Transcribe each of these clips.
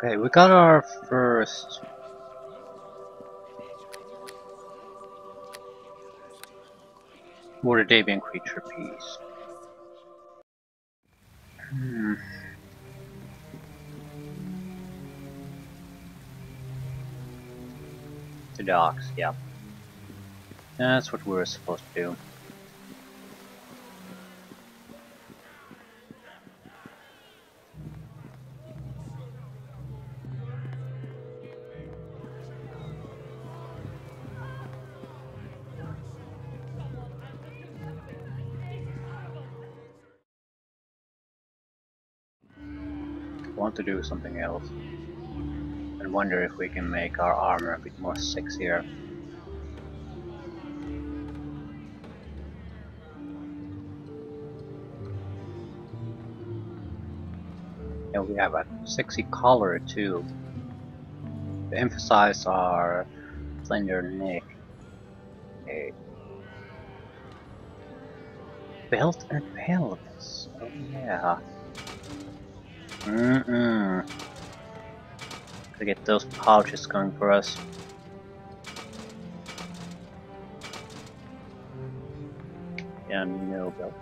Okay, we got our first Mortadavian creature piece. The docks, yeah. That's what we're supposed to do. Want to do something else. And wonder if we can make our armor a bit more sexier. Yeah, we have a sexy collar too. To emphasize our slender neck. Okay. Belt and pelvis. Oh yeah. Gotta get those pouches going for us. Yeah, no belt.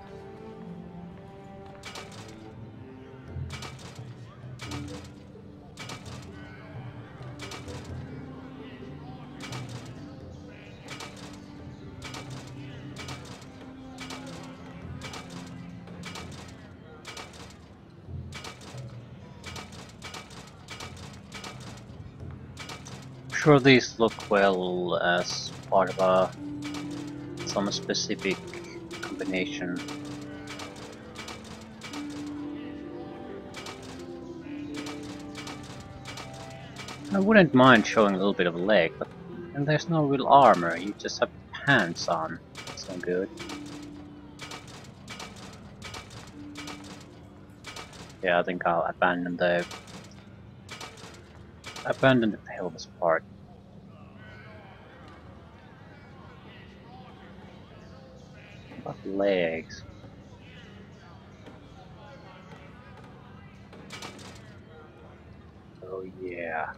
Sure, these look well as part of some specific combination. I wouldn't mind showing a little bit of leg, but and there's no real armor, you just have pants on. That's no good. Yeah, I think I'll abandon the pelvis part. What about legs? Oh yeah.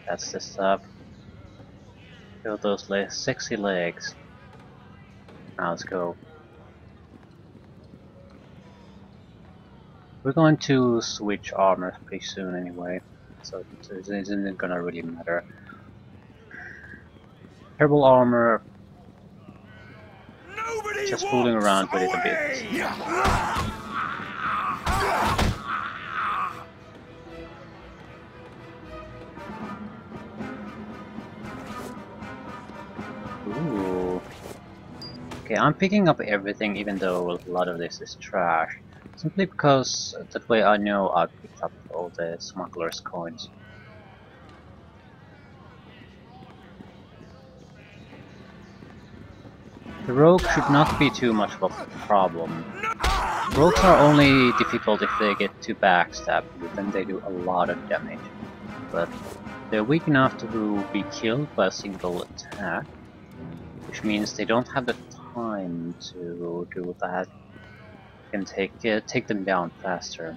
That's the stuff. Show those sexy legs. Now let's go. We're going to switch armor pretty soon anyway, so it isn't gonna really matter. Herbal armor, just fooling around with it a bit. Ooh. Okay, I'm picking up everything even though a lot of this is trash. Simply because that way I know I've picked up all the smuggler's coins. The rogue should not be too much of a problem. Rogues are only difficult if they get to backstab you, then they do a lot of damage. But they're weak enough to be killed by a single attack, which means they don't have the time to do that. You can take them down faster.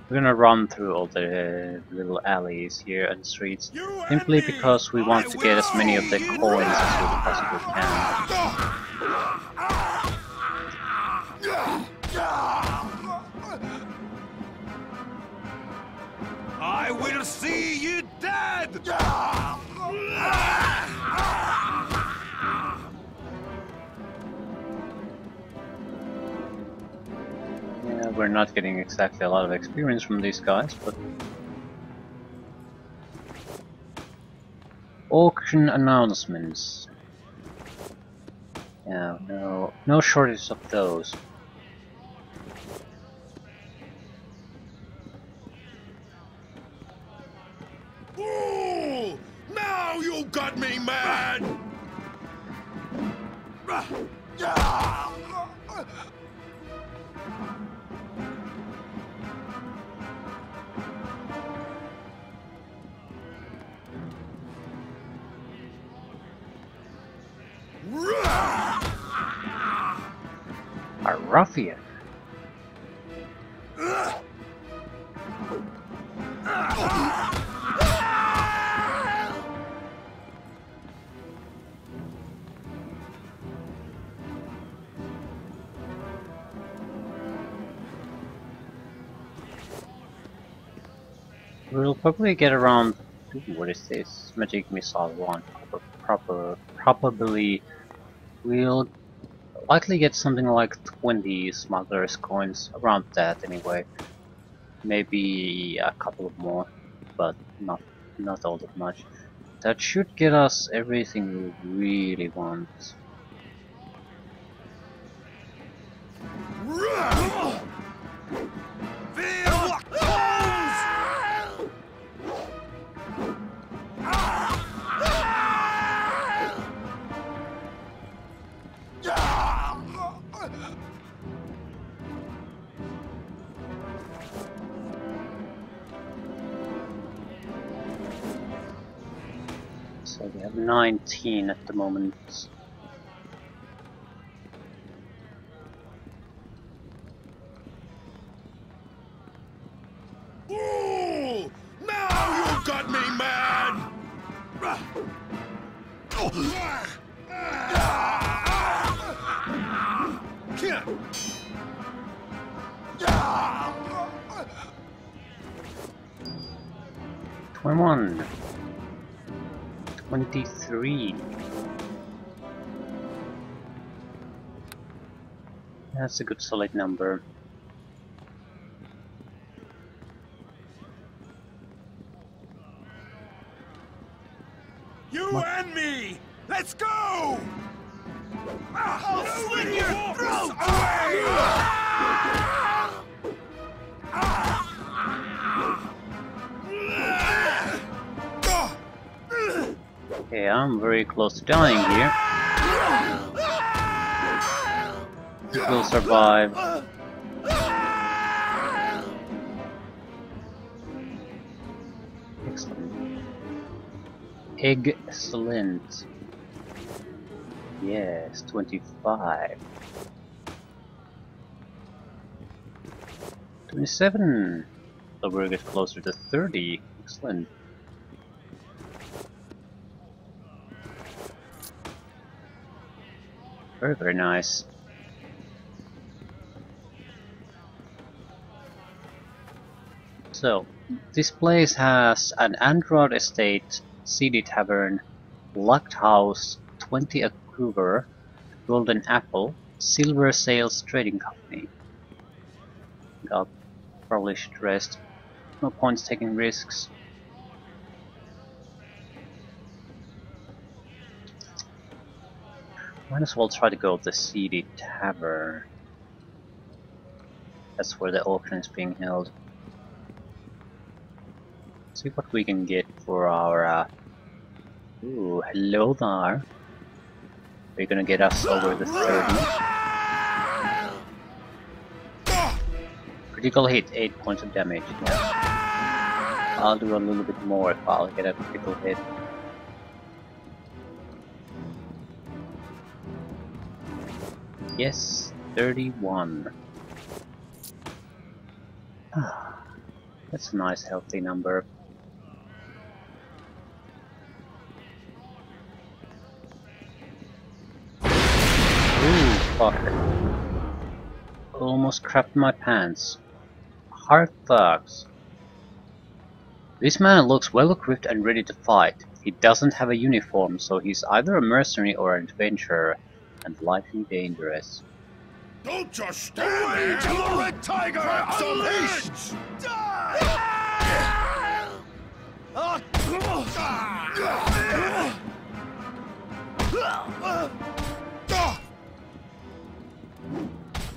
We're gonna run through all the little alleys here and streets, simply because we want to get as many of the coins as we possibly can. I will see you dead! Yeah, we're not getting exactly a lot of experience from these guys, but... Auction announcements. Yeah, no shortage of those. Ooh, now you got me mad! A ruffian. We'll probably get around. What is this? Magic Missile 1. Probably we'll likely get something like 20 smugglers coins, around that anyway. Maybe a couple of more, but not all that much. That should get us everything we really want. So we have 19 at the moment. Ooh! Now you got me, man! 21. 23. That's a good solid number. You and me! Let's go! I'll slit your throat away! Okay, I'm very close to dying here. We'll survive. Excellent. Excellent. Yes, 25. 27. So we'll get closer to 30. Excellent. Very, very nice. So, this place has an Android Estate, CD Tavern, Locked House, 20 Acrover, Golden Apple, Silver Sales Trading Company. I'll probably should rest. No points taking risks. Might as well try to go to the CD Tavern. That's where the auction is being held. See what we can get for our. Ooh, hello there. We're gonna get us over the 30. Critical hit, 8 points of damage. Yeah. I'll do a little bit more if I'll get a critical hit. Yes, 31. That's a nice healthy number. Ooh, fuck. Almost crapped my pants. Heart thugs. This man looks well equipped and ready to fight. He doesn't have a uniform, so he's either a mercenary or an adventurer, and likely dangerous. Don't just stand there! Till the red tiger unleashed!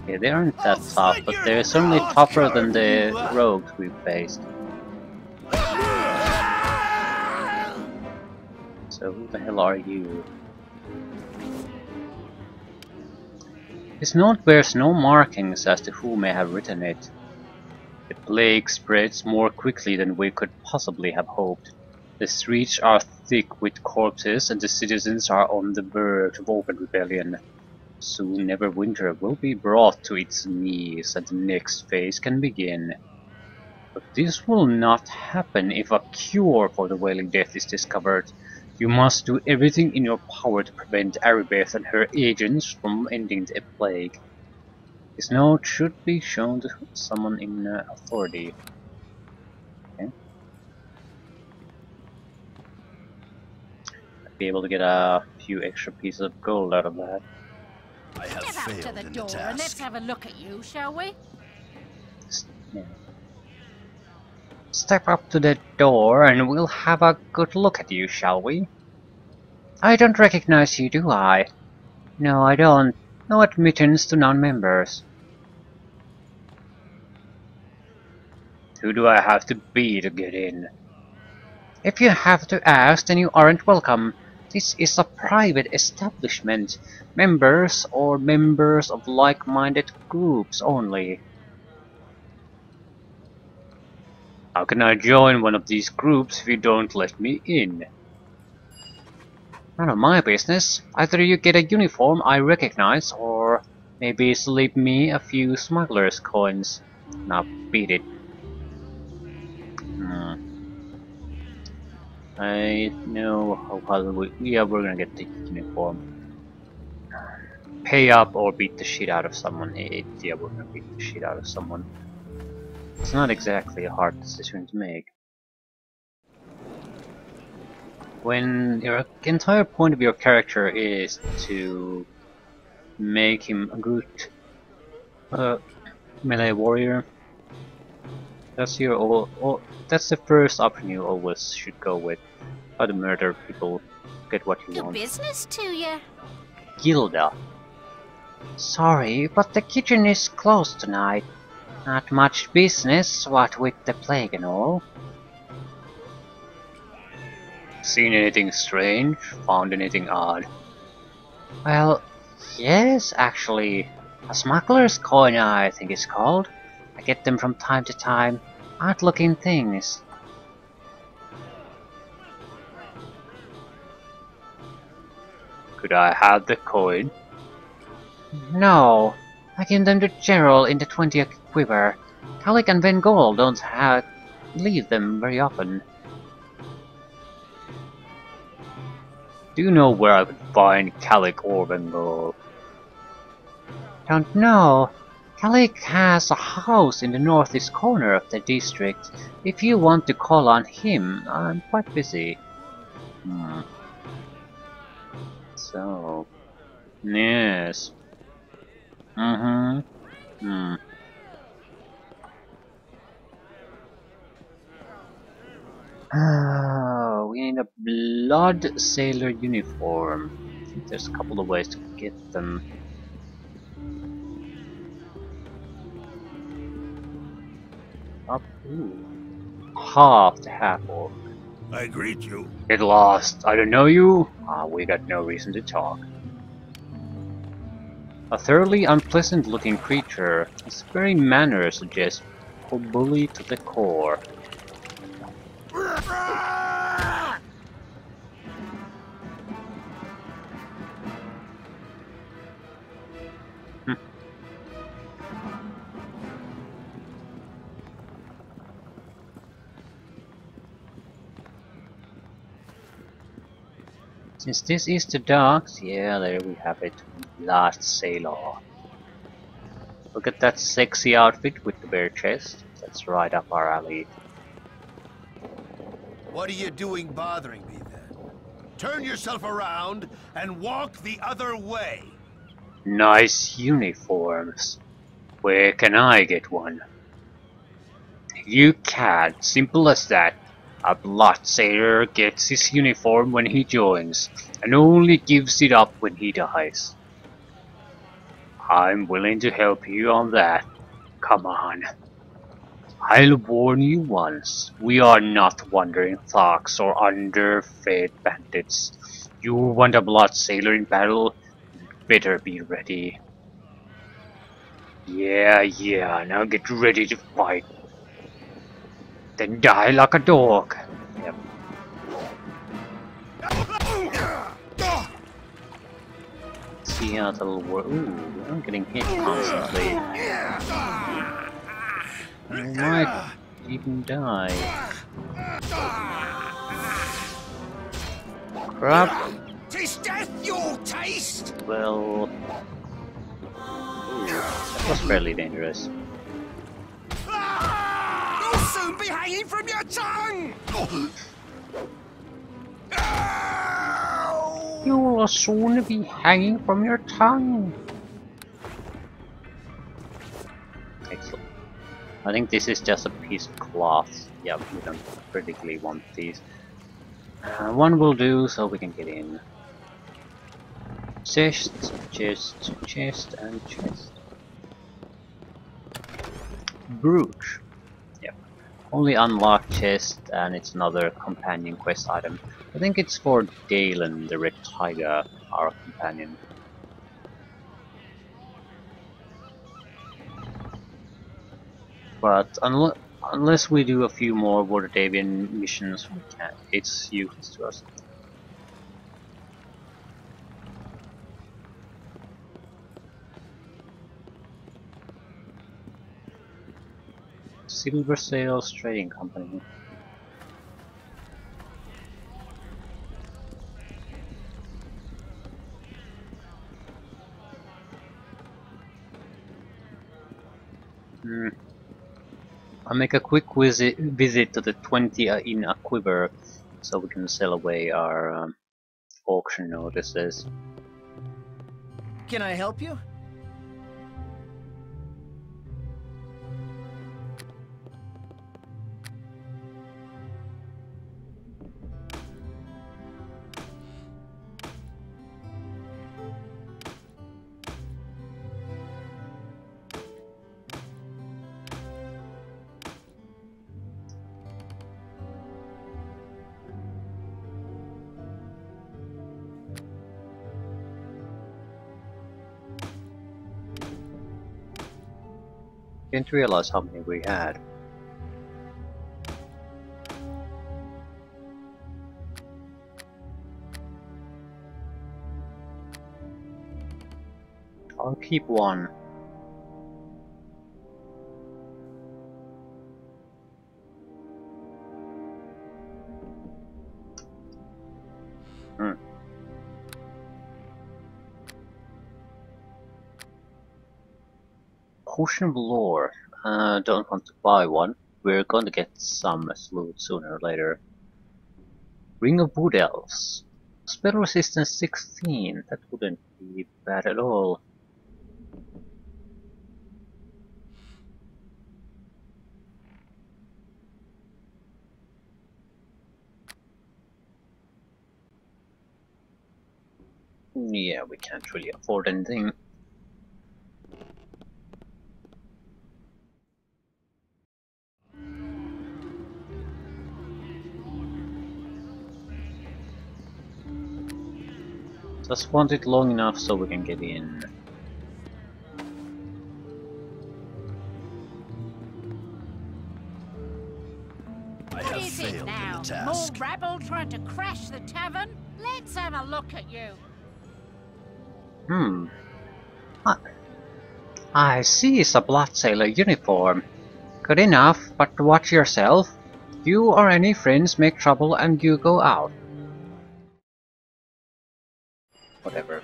Okay, they aren't that tough, but they're certainly tougher than the rogues we've faced. So who the hell are you? His note bears no markings as to who may have written it. The plague spreads more quickly than we could possibly have hoped. The streets are thick with corpses and the citizens are on the verge of open rebellion. Soon Neverwinter will be brought to its knees and the next phase can begin. But this will not happen if a cure for the Wailing Death is discovered. You must do everything in your power to prevent Aribeth and her agents from ending the plague. His note should be shown to someone in authority. Okay. I'd be able to get a few extra pieces of gold out of that. I have Get up to failed the in door the and let's task. have a look at you, shall we? Yeah. Step up to the door and we'll have a good look at you, shall we? I don't recognize you, do I? No, I don't. No admittance to non-members. Who do I have to be to get in? If you have to ask, then you aren't welcome. This is a private establishment. Members or members of like-minded groups only. How can I join one of these groups if you don't let me in? None of my business. Either you get a uniform I recognize, or maybe slip me a few smuggler's coins. Now beat it. I know how we're gonna get the uniform. Pay up or beat the shit out of someone. Yeah, we're gonna beat the shit out of someone. It's not exactly a hard decision to make. When your entire point of your character is to make him a good melee warrior, that's that's the first option you always should go with. Try to murder people, get what you Good want. business to you. Gilda. Sorry, but the kitchen is closed tonight. Not much business, what with the plague and all. Seen anything strange? Found anything odd? Well, yes, actually. A smuggler's coin, I think it's called. I get them from time to time. Odd-looking things. Could I have the coin? No. I give them to Gerald in the 20th quiver. Calic and Van Gogh don't leave them very often. Do you know where I could find Calic or Van Gogh? Don't know. Calic has a house in the northeast corner of the district. If you want to call on him, I'm quite busy. So... yes. We need a blood sailor uniform. I think there's a couple of ways to get them. Up, half the half-orc. I greet you. Get lost. I don't know you. We got no reason to talk. A thoroughly unpleasant-looking creature. His very manner suggests bully to the core. Since this is the docks, yeah, there we have it. Last sailor. Look at that sexy outfit with the bare chest. That's right up our alley. What are you doing bothering me then? Turn yourself around and walk the other way. Nice uniforms. Where can I get one? You can't. Simple as that. A blood sailor gets his uniform when he joins, and only gives it up when he dies. I'm willing to help you on that. Come on. I'll warn you once. We are not wandering thugs or underfed bandits. You want a blood sailor in battle? Better be ready. Yeah, now get ready to fight. Then die like a dog. Yep. See how that'll work. Ooh, I'm getting hit constantly. I might even die. Crap. Tis death you'll taste! Well... Ooh, that was fairly dangerous. You'll soon be hanging from your tongue! You will soon be hanging from your tongue. Excellent. I think this is just a piece of cloth. Yeah, we don't particularly want these. One will do, so we can get in. Chest, chest, chest, and chest. Brooch. Yep. Only unlocked chest, and it's another companion quest item. I think it's for Dalen, the Red Tiger, our companion. But unless we do a few more Waterdavian missions, we can't. It's useless to us. Silver Sails Trading Company. I'll make a quick visit to the 20 in a quiver, so we can sell away our auction notices. Can I help you? Didn't realize how many we had. I'll keep one. Potion of Lore. Don't want to buy one. We're going to get some loot sooner or later. Ring of Wood Elves. Spell resistance 16. That wouldn't be bad at all. Yeah, we can't really afford anything. Just want it long enough so we can get in. What is it now? More rabble trying to crash the tavern? Let's have a look at you. I see it's a blood sailor uniform. Good enough, but watch yourself. You or any friends make trouble and you go out. Whatever.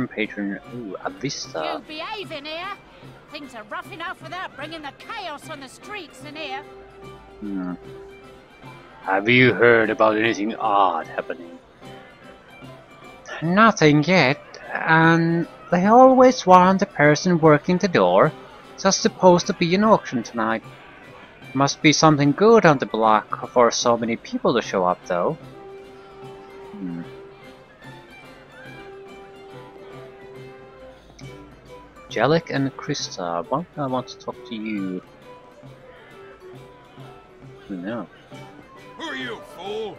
Patron, ooh, a vista. You behave in here. Things are rough enough without bringing the chaos on the streets in here. Have you heard about anything odd happening? Nothing yet, and they always warn the person working the door. There's supposed to be an auction tonight. Must be something good on the block for so many people to show up, though. Jellic and Krista, I want to talk to you. No. Who are you, fool?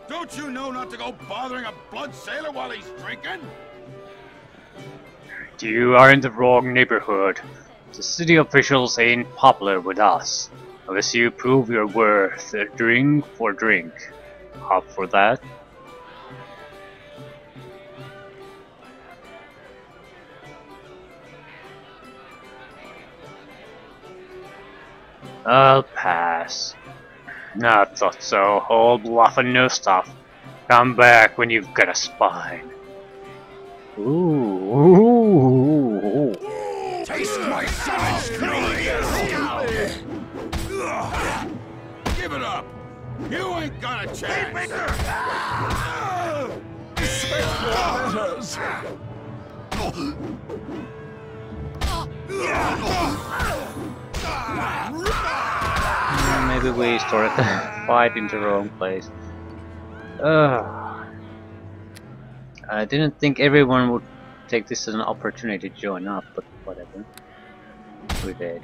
Don't you know not to go bothering a blood sailor while he's drinking? You are in the wrong neighborhood. The city officials ain't popular with us. Unless you prove your worth, drink for drink. Up for that? I'll pass. I thought so. All bluff and no stuff. Come back when you've got a spine. Ooh. Taste my son's Give it up! You ain't got a chance! Maybe we started the fight in the wrong place. I didn't think everyone would take this as an opportunity to join up, but whatever. We did.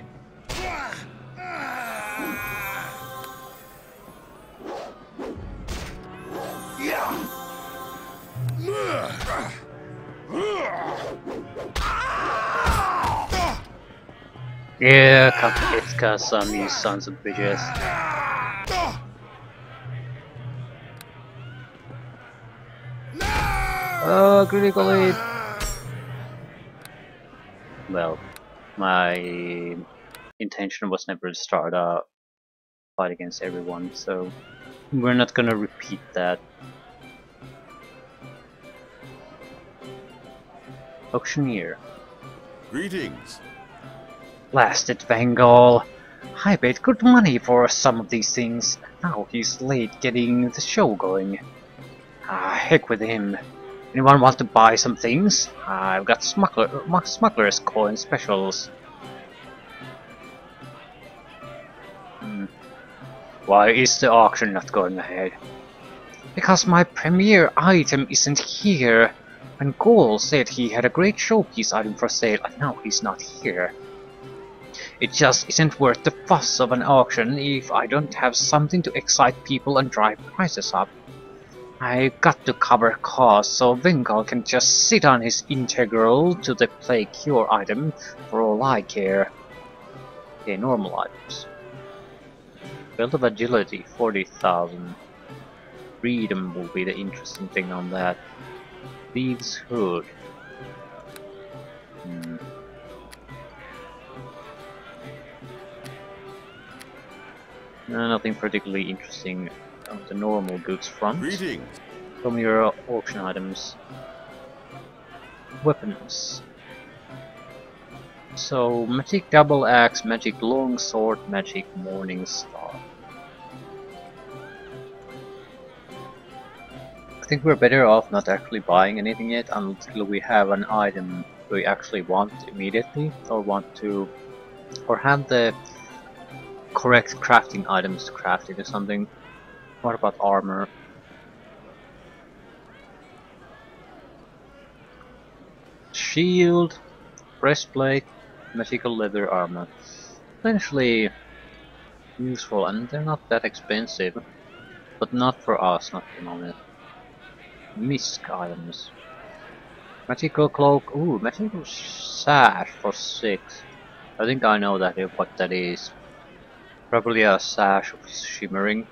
Yeah, Kapitska, some you sons of bitches. Oh, critical hit! Well, my intention was never to start a fight against everyone, so we're not gonna repeat that. Auctioneer. Greetings. Blasted Bengal! I paid good money for some of these things. Now he's late getting the show going. Heck with him. Anyone want to buy some things? I've got smuggler's coin specials. Why is the auction not going ahead? Because my premier item isn't here. When Goal said he had a great showpiece item for sale, and now he's not here. It just isn't worth the fuss of an auction if I don't have something to excite people and drive prices up. I've got to cover costs so Bengal can just sit on his integral to the plague cure item for all I care. Okay, normal items. Belt of agility, 40,000. Freedom will be the interesting thing on that. Thieves' hood. Nothing particularly interesting on the normal goods front. Greetings. From your auction items. Weapons. So, magic double axe, magic long sword, magic morning star. I think we're better off not actually buying anything yet until we have an item we actually want immediately, or have the correct crafting items to craft it or something. What about armor? Shield, breastplate, magical leather armor. Potentially useful, and they're not that expensive. But not for us, not at the moment. Misk items. Magical cloak. Ooh, magical sash for 6. I think I know what that is. Probably a sash of shimmering.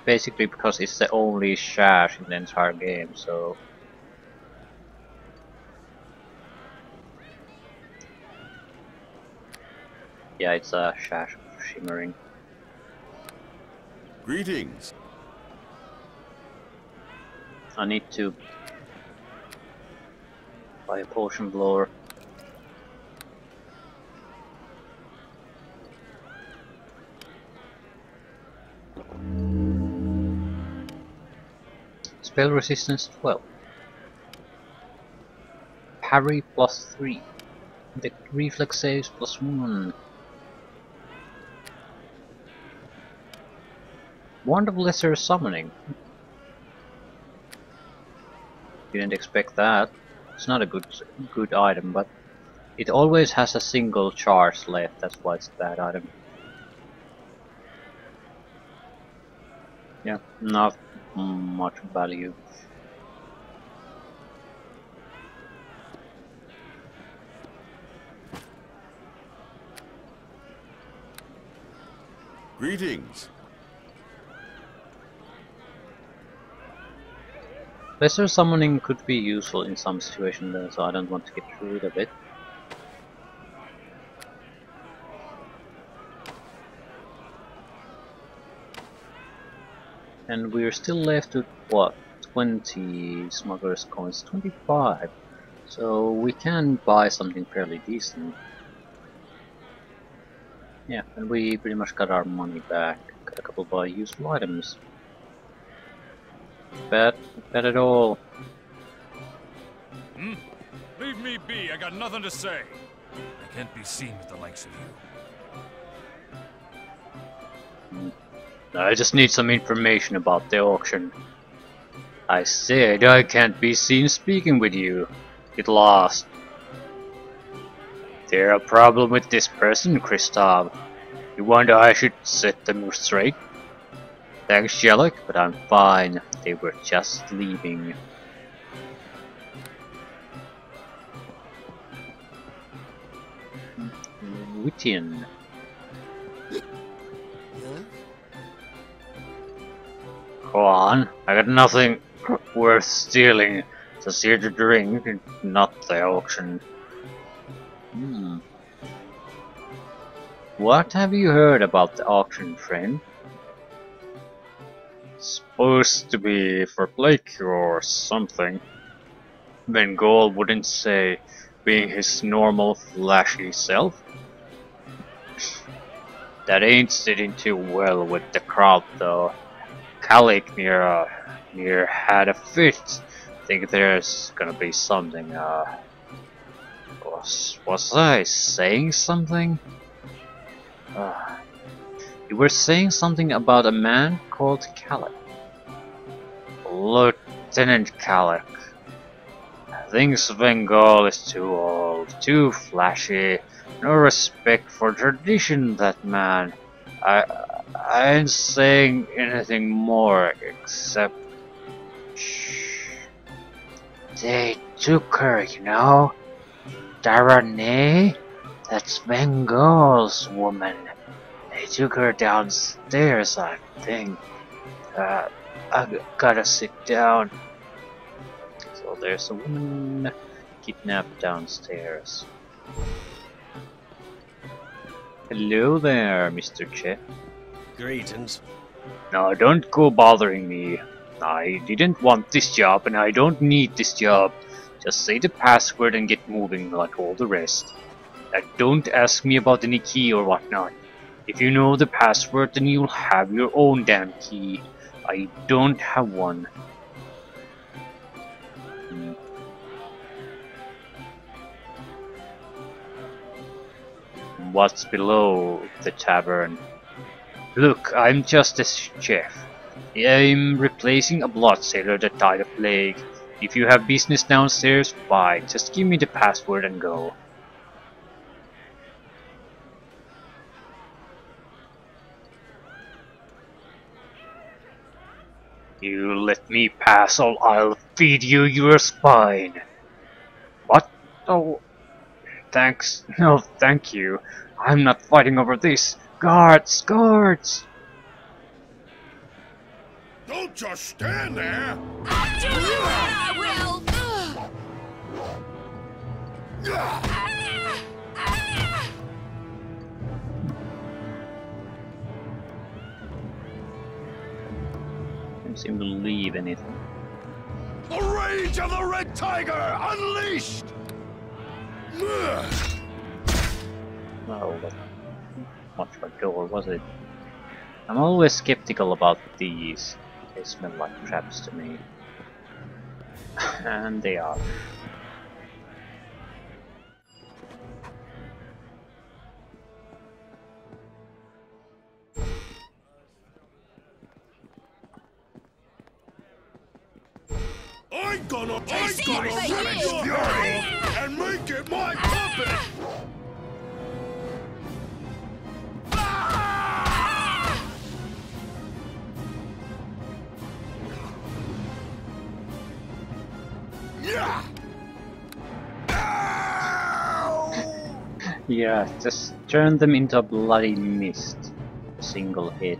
Basically because it's the only sash in the entire game, so... Yeah, it's a sash of shimmering. Greetings. I need to buy a potion blower. Spell resistance 12. Parry +3. The reflex saves +1. Wand of lesser summoning. Didn't expect that. It's not a good item, but it always has a single charge left. That's why it's a bad item. Yeah, not much value. Greetings. Lesser summoning could be useful in some situations though, so I don't want to get rid of it. And we're still left with what? 20 smugglers coins, 25. So we can buy something fairly decent. Yeah, and we pretty much got our money back. Got a couple of useful items. Bad at all. Leave me be, I got nothing to say. I can't be seen with the likes of you. I just need some information about the auction. I said I can't be seen speaking with you. Get lost. There a problem with this person, Kristav? You wonder I should set them straight? Thanks, Jellic, but I'm fine. They were just leaving. Wittian. Go on, I got nothing worth stealing. Just here to drink, not the auction. What have you heard about the auction, friend? Supposed to be for Blake or something. Bengal wouldn't say, being his normal flashy self. That ain't sitting too well with the crowd though. Kalik near had a fit. Think there's gonna be something. Was I saying something? You were saying something about a man called Kalik. Lieutenant Kalik. Thinks Bengal is too old, too flashy, no respect for tradition, that man. I ain't saying anything more except... Shh. They took her, you know? Darane? That's Bengal's woman. They took her downstairs, I think. I gotta sit down. So there's a woman kidnapped downstairs. Hello there, Mr. Chef. Greetings. No, don't go bothering me. I didn't want this job and I don't need this job. Just say the password and get moving like all the rest. And don't ask me about any key or whatnot. If you know the password, then you'll have your own damn key. I don't have one. What's below the tavern? Look, I'm just a chef. I'm replacing a blood sailor that died of plague. If you have business downstairs, fine. Just give me the password and go. You let me pass or I'll feed you your spine. What? Oh, thanks. No, thank you. I'm not fighting over this. Guards! Guards! Don't just stand there! I will! Don't seem to leave anything. The rage of the Red Tiger unleashed! Oh, but much of a door was it? I'm always skeptical about these. They smell like traps to me. And they are. I'm gonna take your fury and make it my puppet! Yeah, just turn them into a bloody mist. A single hit.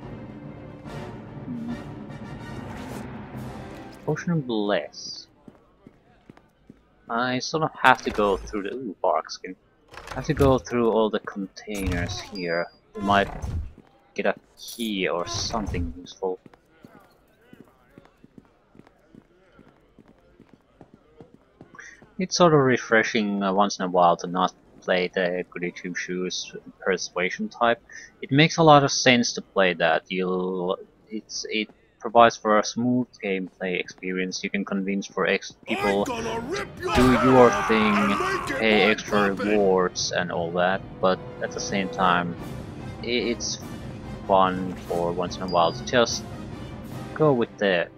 Potion Bless. I sort of have to go through the bark skin. I have to go through all the containers here. We might get a key or something useful. It's sort of refreshing once in a while to not play the goody two shoes persuasion type. It makes a lot of sense to play that. It provides for a smooth gameplay experience. You can convince for people to do your thing, pay extra rewards and all that, but at the same time, it's fun for once in a while to just go with the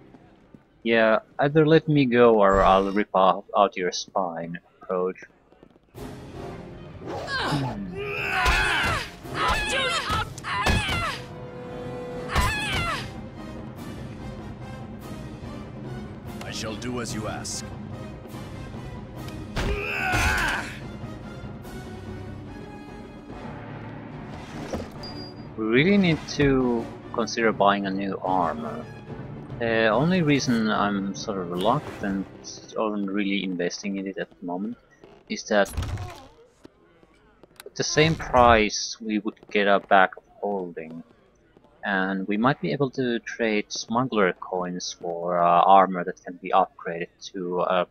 yeah, either let me go or I'll rip out your spine approach. I shall do as you ask. We really need to consider buying a new armor. The only reason I'm sort of reluctant on really investing in it at the moment is that at the same price we would get a bag of holding, and we might be able to trade smuggler coins for armor that can be upgraded to a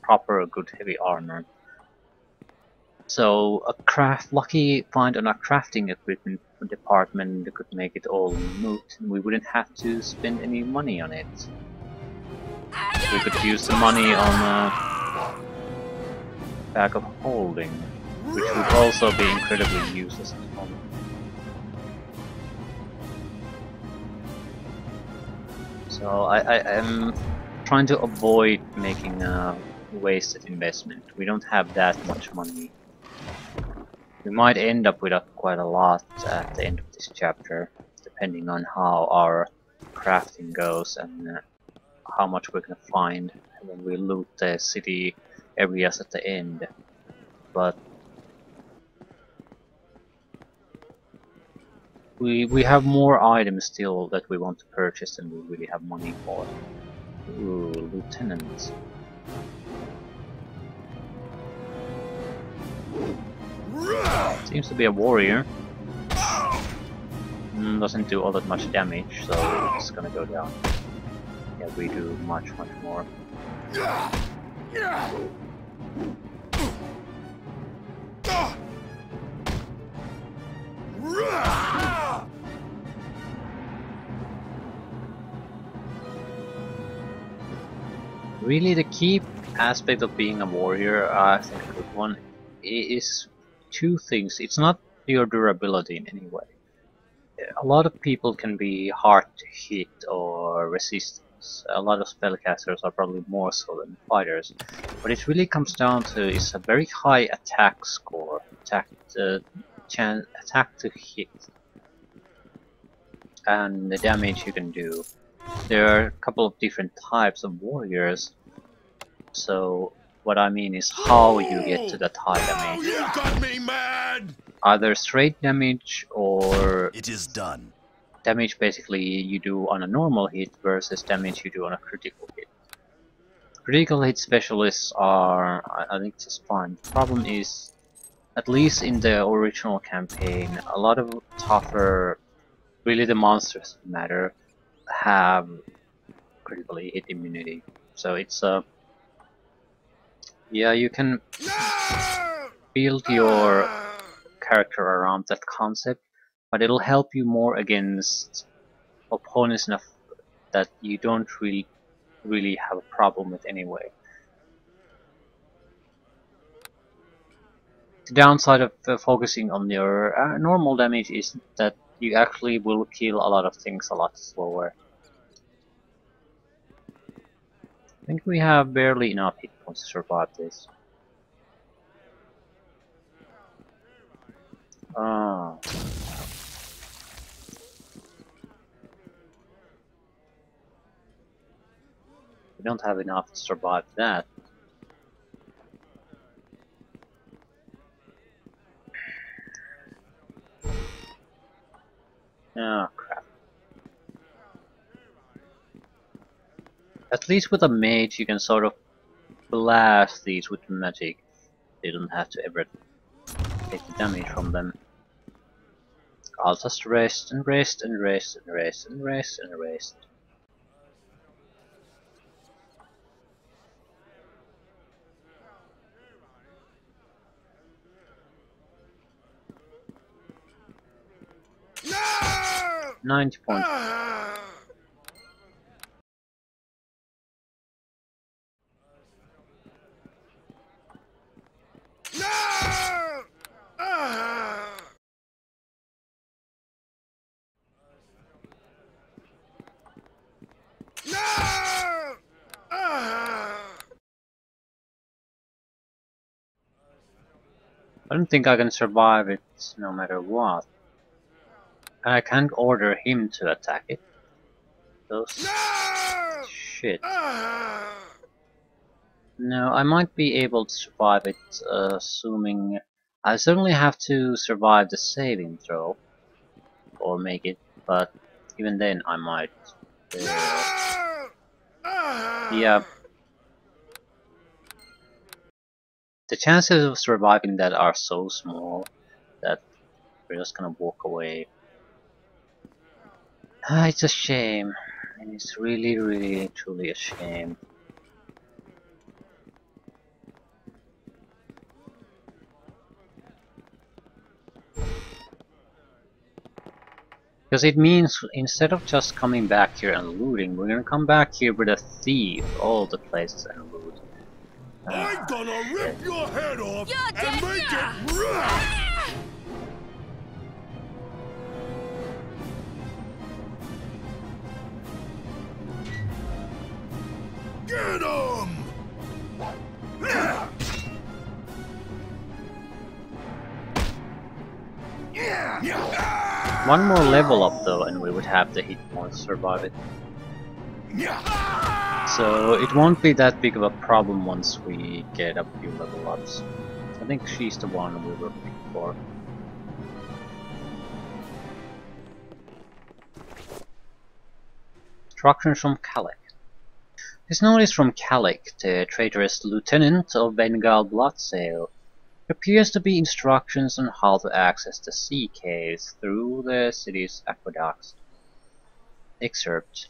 proper good heavy armor. So a lucky find on a crafting equipment department could make it all moot, and we wouldn't have to spend any money on it. We could use the money on a bag of holding, which would also be incredibly useless at the moment. So I am trying to avoid making a wasted investment. We don't have that much money. We might end up with quite a lot at the end of this chapter, depending on how our crafting goes and how much we're gonna find when we loot the city areas at the end. But we have more items still that we want to purchase than we really have money for. Ooh, lieutenants. Seems to be a warrior. Doesn't do all that much damage, so it's gonna go down. Yeah, we do much more. Really, the key aspect of being a warrior, I think a good one, is two things. It's not your durability in any way. A lot of people can be hard to hit or resistance. A lot of spellcasters are probably more so than fighters. What it really comes down to is a very high attack score, attack to hit, and the damage you can do. There are a couple of different types of warriors, so what I mean is how you get to that high damage. You got me mad! Either straight damage or It is done. damage basically you do on a normal hit versus damage you do on a critical hit. Critical hit specialists are, I think, just fine. The problem is, at least in the original campaign, a lot of tougher, really the monsters that matter, have critically hit immunity. So it's yeah, you can build your character around that concept, but it'll help you more against opponents enough that you don't really have a problem with anyway. The downside of focusing on your normal damage is that you actually will kill a lot of things a lot slower. I think we have barely enough hit points to survive this. Ah. We don't have enough to survive that. Oh crap. At least with a mage you can sort of blast these with magic. They don't have to ever take the damage from them. I'll just rest and rest and rest and rest and rest and rest. No! 90 points. No! No! I don't think I can survive it no matter what. And I can't order him to attack it. Those No! shit. No, I might be able to survive it, assuming I certainly have to survive the saving throw or make it, but even then I might fail. Yeah. The chances of surviving that are so small that we're just gonna walk away. It's a shame. And it's really, really, truly a shame. Because it means instead of just coming back here and looting, we're gonna come back here with a thief all the places and loot. I'm gonna rip your head off You're and dead make now. it rough! Get him! One more level up though and we would have the hit points to survive it. So it won't be that big of a problem once we get a few level ups. I think she's the one we were looking for. Instructions from Kalik. This note is from Kalik, the traitorous lieutenant of Bengal Bloodsail. It appears to be instructions on how to access the sea caves through the city's aqueducts. Excerpt.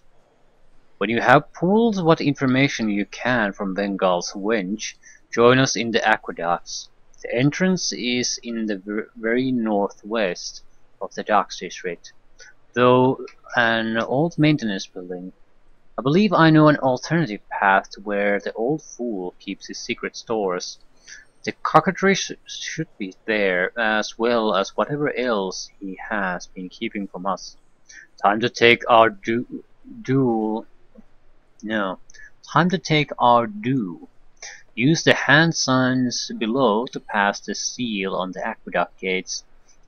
When you have pulled what information you can from Bengal's wench, join us in the aqueducts. The entrance is in the very northwest of the docks district, though an old maintenance building. I believe I know an alternative path to where the old fool keeps his secret stores. The cockatrice should be there, as well as whatever else he has been keeping from us. Time to take our due. Time to take our due. Use the hand signs below to pass the seal on the aqueduct gates.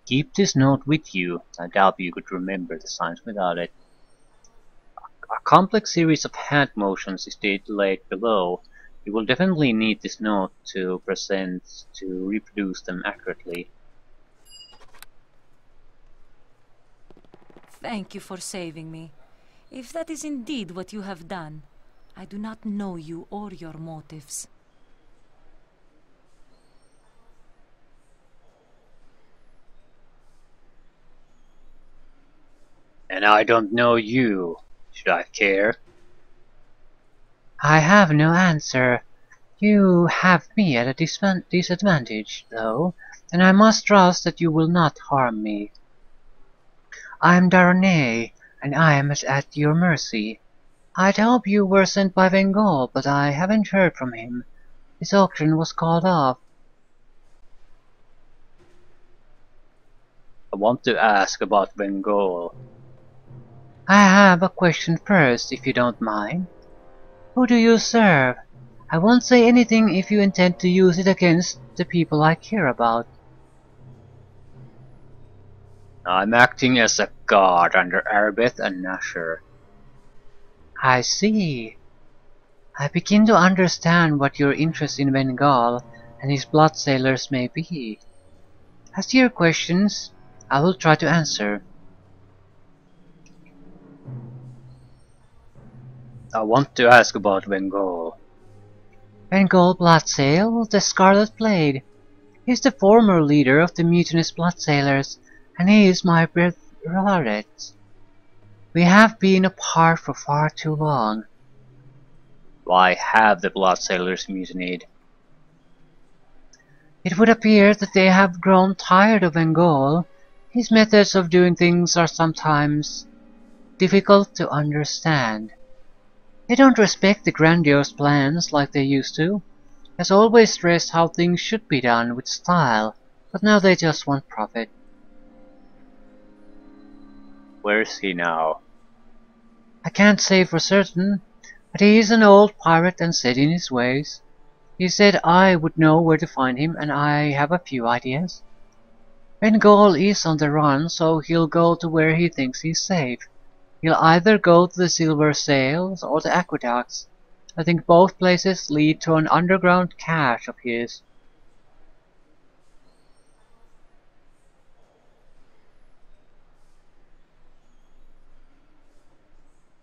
Keep this note with you. I doubt you could remember the signs without it. A complex series of hand motions is laid below. You will definitely need this note to present to reproduce them accurately. Thank you for saving me. If that is indeed what you have done, I do not know you or your motives. And I don't know you. Should I care? I have no answer. You have me at a disadvantage, though, and I must trust that you will not harm me. I am Darnay, and I am at your mercy. I'd hope you were sent by Bengal, but I haven't heard from him. His auction was called off. I want to ask about Bengal. I have a question first, if you don't mind. Who do you serve? I won't say anything if you intend to use it against the people I care about. I'm acting as a guard under Arbeth and Nasher. I see. I begin to understand what your interest in Bengal and his blood sailors may be. As to your questions, I will try to answer. I want to ask about Bengal. Bengal Bloodsail, the Scarlet Blade. He's the former leader of the mutinous Blood Sailors, and he is my brother. We have been apart for far too long. Why have the Blood Sailors mutinied? It would appear that they have grown tired of Bengal. His methods of doing things are sometimes difficult to understand. They don't respect the grandiose plans like they used to. Has always stressed how things should be done with style, but now they just want profit. Where is he now? I can't say for certain, but he is an old pirate and set in his ways. He said I would know where to find him, and I have a few ideas. Bengal is on the run, so he'll go to where he thinks he's safe. He'll either go to the Silver Sails or the Aqueducts. I think both places lead to an underground cache of his.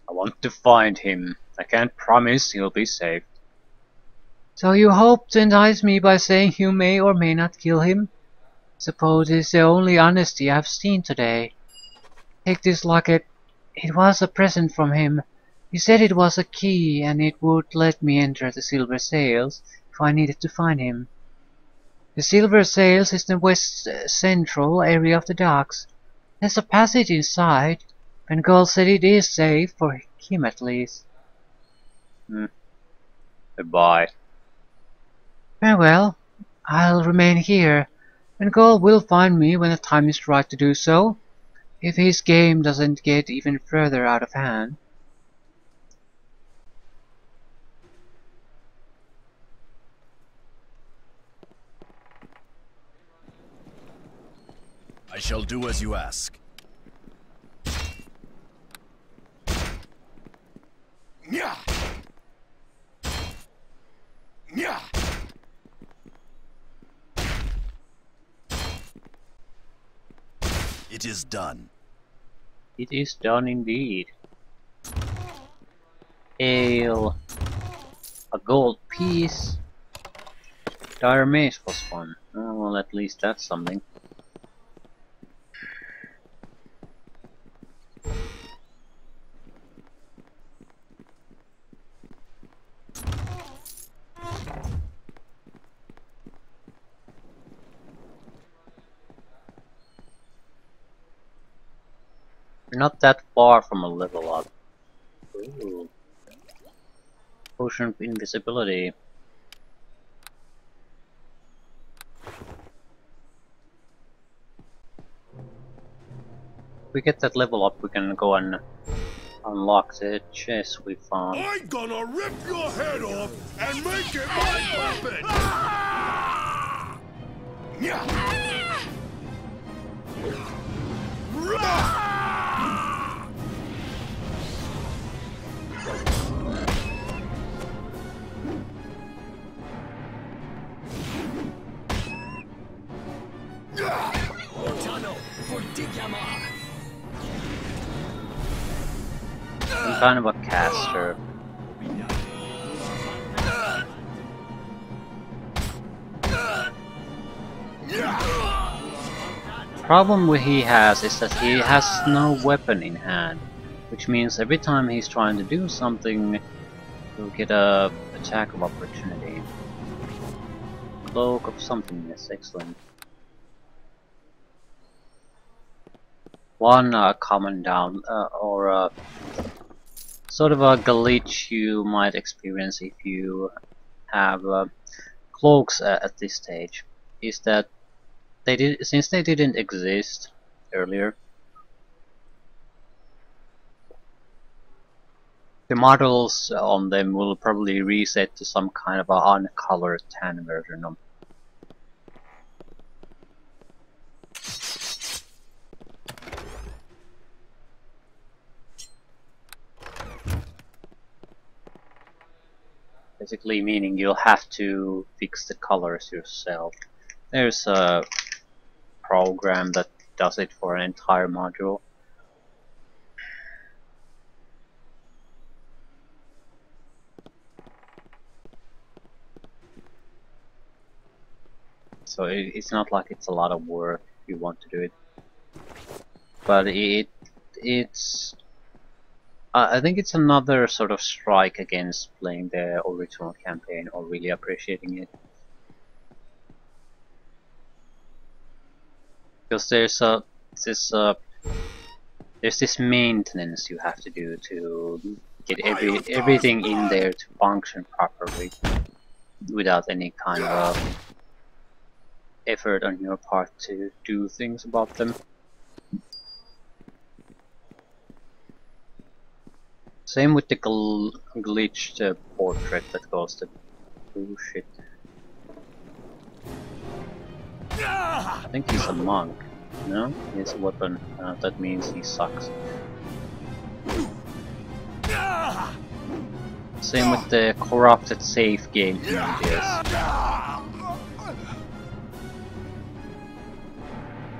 I want to find him. I can't promise he'll be safe. So you hope to entice me by saying you may or may not kill him? Suppose it's the only honesty I've seen today. Take this locket. It was a present from him. He said it was a key and it would let me enter the Silver Sails if I needed to find him. The Silver Sails is the west central area of the docks. There's a passage inside. Bengal said it is safe, for him at least. Goodbye. Farewell. I'll remain here. Bengal will find me when the time is right to do so, if his game doesn't get even further out of hand. I shall do as you ask. Nya! Nya! It is done. It is done indeed. Ale. A gold piece. Dire mace was fun. Oh, well, at least that's something. We're not that far from a level up. Ooh. Potion of invisibility. If we get that level up, we can go and unlock the chest we found. I'm gonna rip your head off and make it my weapon! Nya! Rah! I'm kind of a caster. Problem he has is that he has no weapon in hand, which means every time he's trying to do something, he'll get a attack of opportunity. Cloak of something is excellent. One common down or sort of a glitch you might experience if you have cloaks at this stage is that since they didn't exist earlier, the models on them will probably reset to some kind of a uncolored tan version of. Basically meaning you'll have to fix the colors yourself. There's a program that does it for an entire module. so it's not like it's a lot of work if you want to do it. But it's I think it's another sort of strike against playing the original campaign or really appreciating it. Because there's this maintenance you have to do to get everything in there to function properly without any kind of effort on your part to do things about them. Same with the glitched portrait that goes to bullshit. I think he's a monk. No? He has a weapon. That means he sucks. Same with the corrupted save game images.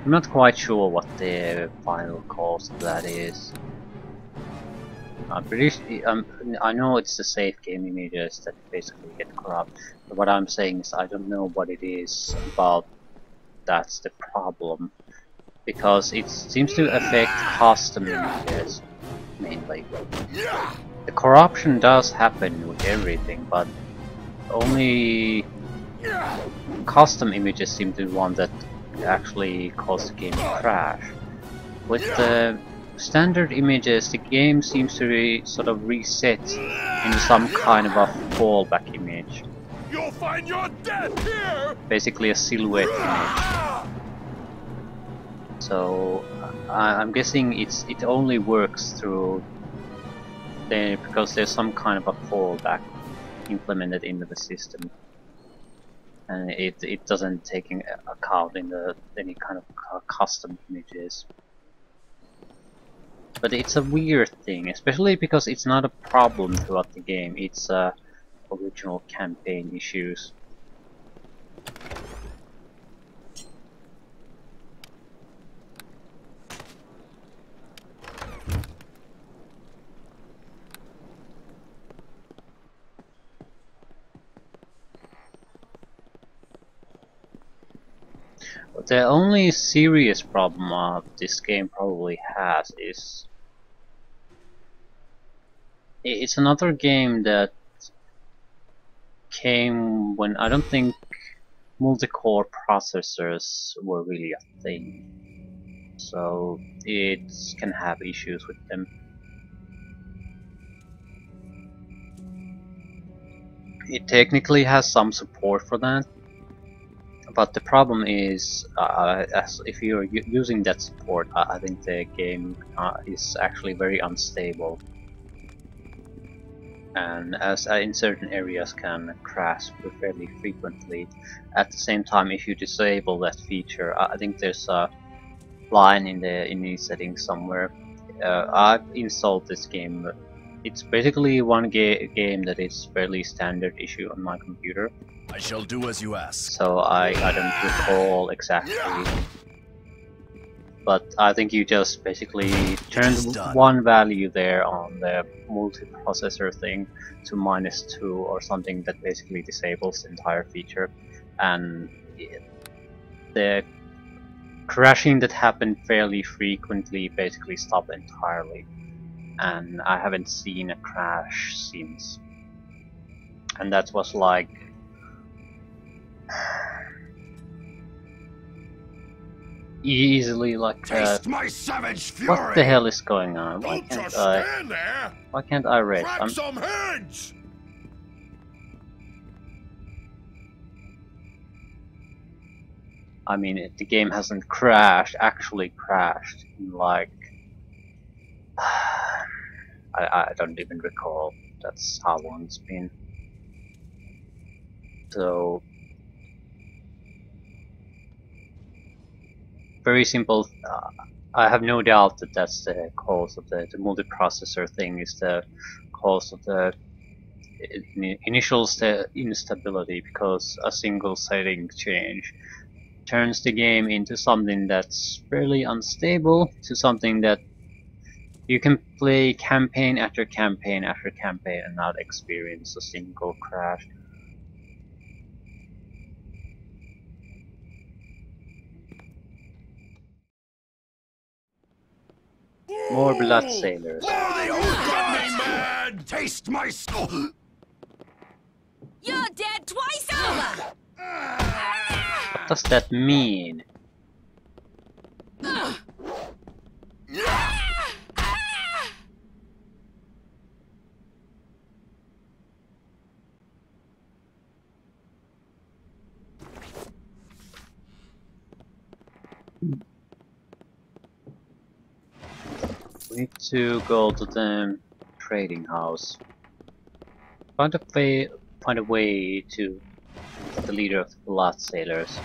I'm not quite sure what the final cause of that is. I know it's the save game images that basically get corrupt, but what I'm saying is I don't know what it is about that's the problem, because it seems to affect custom images mainly. The corruption does happen with everything, but only custom images seem to be one that actually cause the game to crash. With the standard images, the game seems to sort of reset into some kind of a fallback image. You'll find your death here! Basically a silhouette image. So I'm guessing it only works through because there's some kind of a fallback implemented into the system, and it doesn't take in account in any kind of custom images. But it's a weird thing, especially because it's not a problem throughout the game, it's original campaign issues. But the only serious problem this game probably has is it's another game that came when I don't think multi-core processors were really a thing, so it can have issues with them. It technically has some support for that, but the problem is, as if you're using that support, I think the game is actually very unstable, and as in certain areas can crash fairly frequently. At the same time, if you disable that feature, I think there's a line in the settings somewhere. I've installed this game. It's basically one game that is fairly standard issue on my computer. I shall do as you ask. So I don't recall exactly, but I think you just basically turned one value there on the multiprocessor thing to -2 or something that basically disables the entire feature, and the crashing that happened fairly frequently basically stopped entirely, and I haven't seen a crash since. And that was like easily like my savage fury. what the hell is going on? Why Don't can't just I? stand there. Why can't I rest? Crack some heads. I mean, the game hasn't actually crashed in like I don't even recall. That's how long it's been. So very simple. I have no doubt that that's the cause of the multiprocessor thing, is the cause of the initial instability, because a single setting change turns the game into something that's fairly unstable, to something that you can play campaign after campaign after campaign and not experience a single crash. More blood sailors. Oh, they all got me mad! Taste my skull! You're dead twice over! What does that mean? We need to go to the trading house. Find a way to get the leader of the blood sailors.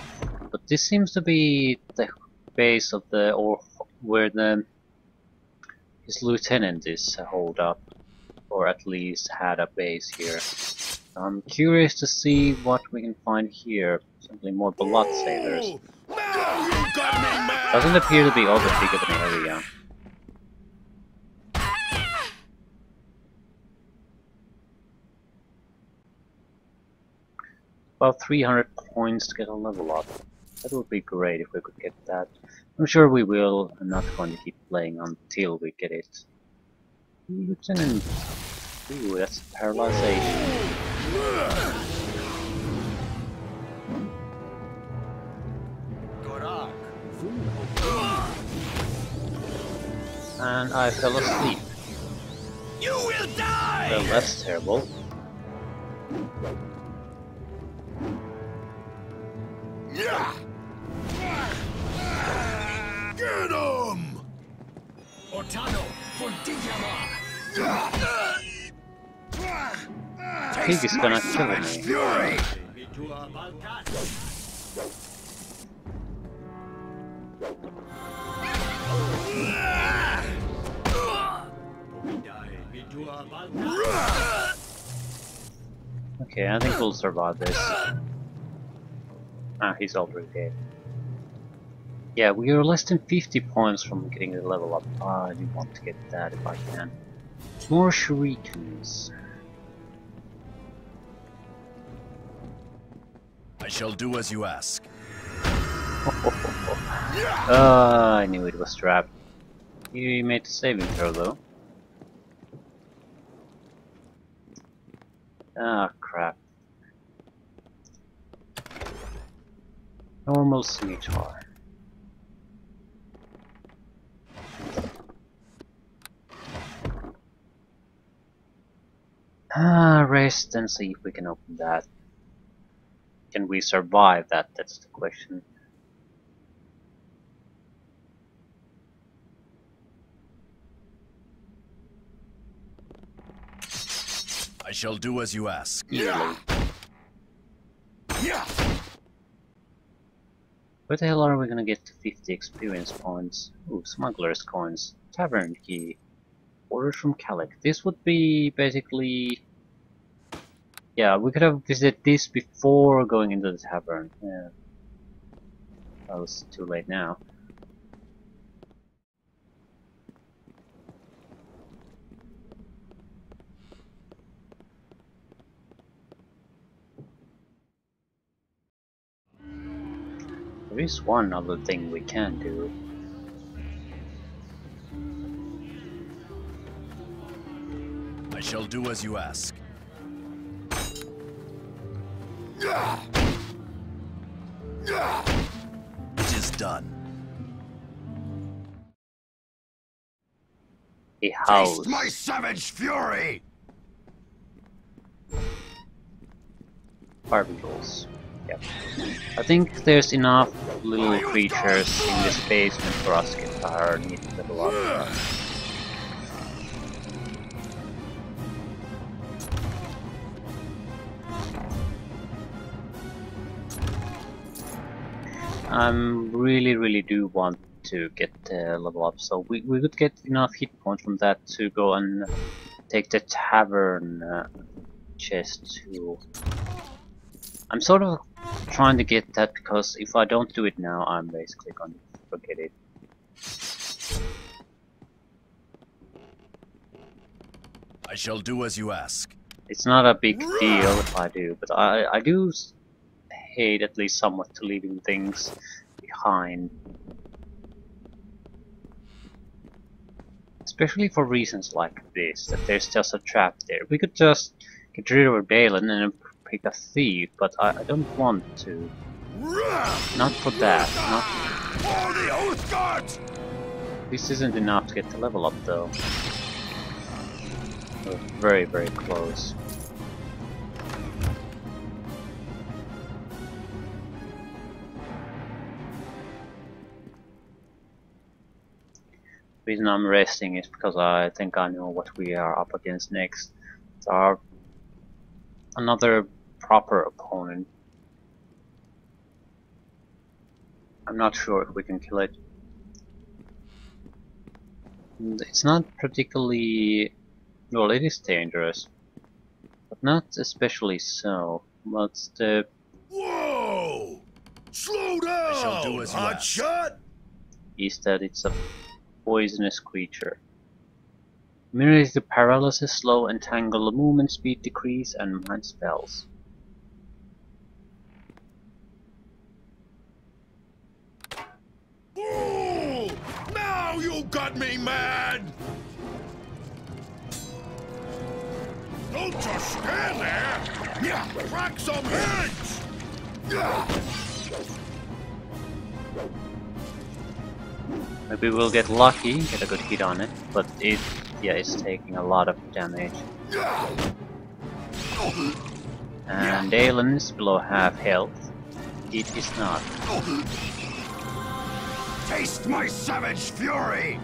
But this seems to be the base of the, or where his lieutenant is holed up, or at least had a base here. I'm curious to see what we can find here. Simply more blood sailors. Now you got me mad! Doesn't appear to be all that big of an area. About 300 points to get a level up. That would be great if we could get that. I'm sure we will. I'm not going to keep playing until we get it. Lieutenant. Ooh, that's paralyzation. And I fell asleep. You will die! Well, that's terrible. Get him! Otano for Dijama! Pig is gonna kill me. Fury! Okay, I think we'll survive this. Ah, he's already dead. Yeah, we are less than 50 points from getting the level up. I do want to get that if I can. More shurikens. I shall do as you ask. I knew it was trapped. He made a saving throw though. Ah, crap. Normal scimitar. Rest and see if we can open that. Can we survive that? That's the question. I shall do as you ask. Easily. Where the hell are we gonna get to 50 experience points? Ooh, smuggler's coins. Tavern key. Orders from Calic. This would be basically... Yeah, we could have visited this before going into the tavern. Yeah. That was too late now. There is one other thing we can do. I shall do as you ask. It is done. A house. Taste my savage fury! Barbecues. Yep. I think there's enough little creatures in this basement for us to get our need to level up. Really do want to get level up, so we could get enough hit points from that to go and take the tavern chest too. I'm sort of trying to get that because if I don't do it now, I'm basically going to forget it. I shall do as you ask. It's not a big deal if I do, but I do hate at least somewhat to leaving things behind. Especially for reasons like this, that there's just a trap there. We could just get rid of Dalen and pick a thief, but I don't want to. Not for that. Not. For the Oath Guards! This isn't enough to get the level up though. We're very, very close. The reason I'm resting is because I think I know what we are up against next. It's our another proper opponent. I'm not sure if we can kill it. It's not particularly... well, it is dangerous, but not especially so. What's the... Whoa! Slow down, I shall do as you hot ask. shot! is that it's a poisonous creature. Immunity to paralysis, slow and tangle movement speed decrease, and mind spells. Ooh! Now you got me mad! Don't just stand there! Yeah, crack some heads! Yeah. Maybe we'll get lucky, get a good hit on it, but it's taking a lot of damage. And Dalen is below half health. It is not. Taste my savage fury!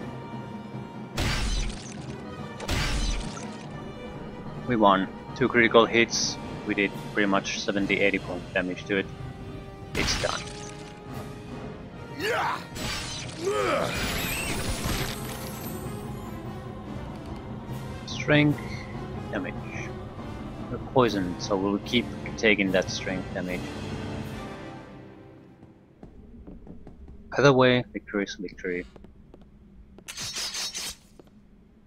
We won. 2 critical hits. We did pretty much 70-80 point damage to it. It's done. Yeah. Strength damage. We're poisoned, so we'll keep taking that strength damage. Either way, victory is victory.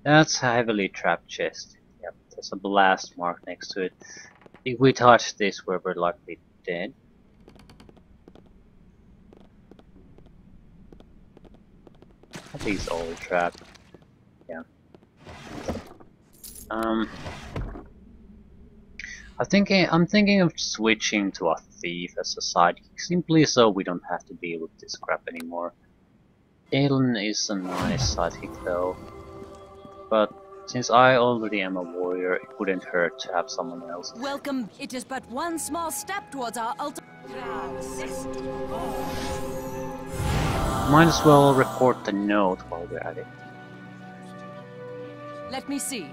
That's a heavily trapped chest. Yep, there's a blast mark next to it. If we touch this, we're likely dead. Are these all trapped? Yeah. I'm thinking of switching to a thief as a sidekick, simply so we don't have to deal with this crap anymore. Aelin is a nice sidekick though, but since I already am a warrior, it wouldn't hurt to have someone else. Welcome. It is but one small step towards our ultimate. Might as well report the note while we're at it. Let me see.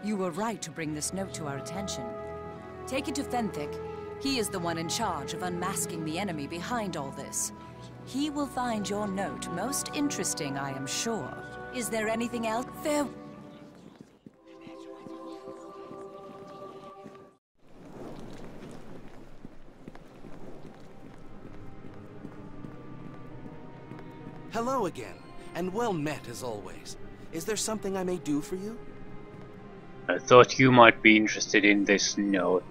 You were right to bring this note to our attention. Take it to Fenthic. He is the one in charge of unmasking the enemy behind all this. He will find your note most interesting, I am sure. Is there anything else? Fair. Hello again, and well met as always. Is there something I may do for you? I thought you might be interested in this note.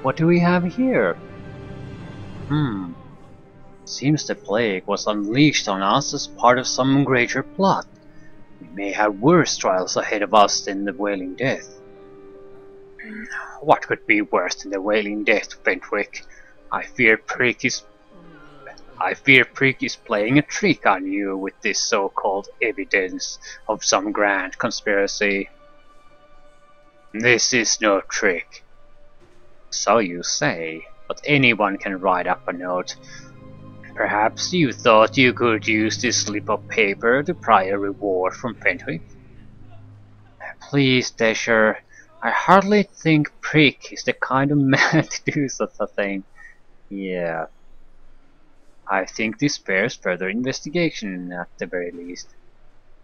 What do we have here? Seems the plague was unleashed on us as part of some greater plot. We may have worse trials ahead of us than the Wailing Death. What could be worse than the Wailing Death, Fentwick? I fear Prick is playing a trick on you with this so-called evidence of some grand conspiracy. This is no trick. So you say, but anyone can write up a note. Perhaps you thought you could use this slip of paper to pry a reward from Fentwick? Please, Dasher, I hardly think Prick is the kind of man to do such a thing. Yeah. I think this bears further investigation, at the very least.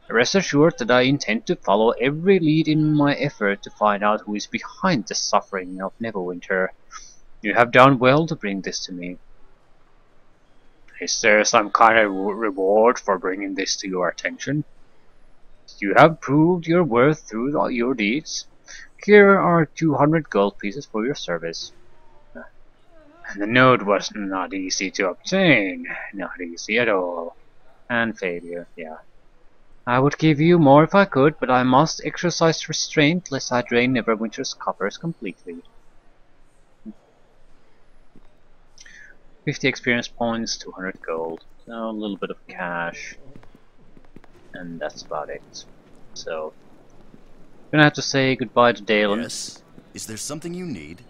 Rest assured that I intend to follow every lead in my effort to find out who is behind the suffering of Neverwinter. You have done well to bring this to me. Is there some kind of reward for bringing this to your attention? You have proved your worth through all your deeds. Here are 200 gold pieces for your service. And the note was not easy to obtain, not easy at all. And failure, yeah. I would give you more if I could, but I must exercise restraint lest I drain Neverwinter's coffers completely. 50 experience points, 200 gold, so a little bit of cash, and that's about it. So, gonna have to say goodbye to Dalen. Yes. Is there something you need?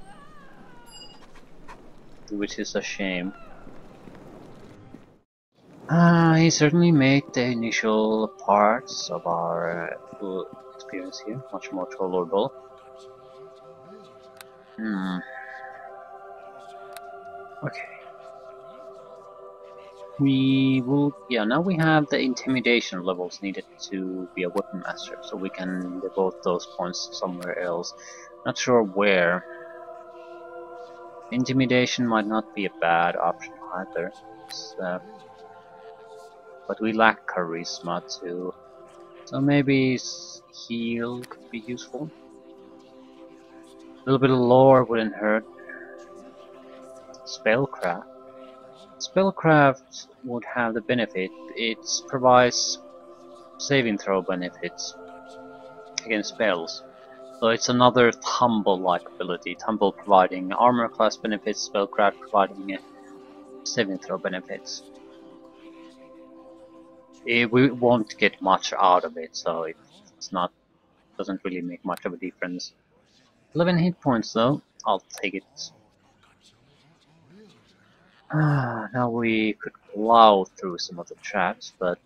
Which is a shame. He certainly made the initial parts of our experience here much more tolerable. Okay. We will, yeah, now we have the intimidation levels needed to be a weapon master, so we can devote those points somewhere else. Not sure where. Intimidation might not be a bad option either. But we lack charisma too. So maybe heal could be useful. A little bit of lore wouldn't hurt. Spellcraft. Spellcraft would have the benefit, it provides saving throw benefits against spells. So it's another Tumble-like ability. Tumble providing armor class benefits, Spellcraft providing saving throw benefits. We won't get much out of it, so doesn't really make much of a difference. 11 hit points though, I'll take it. Now we could plow through some of the traps, but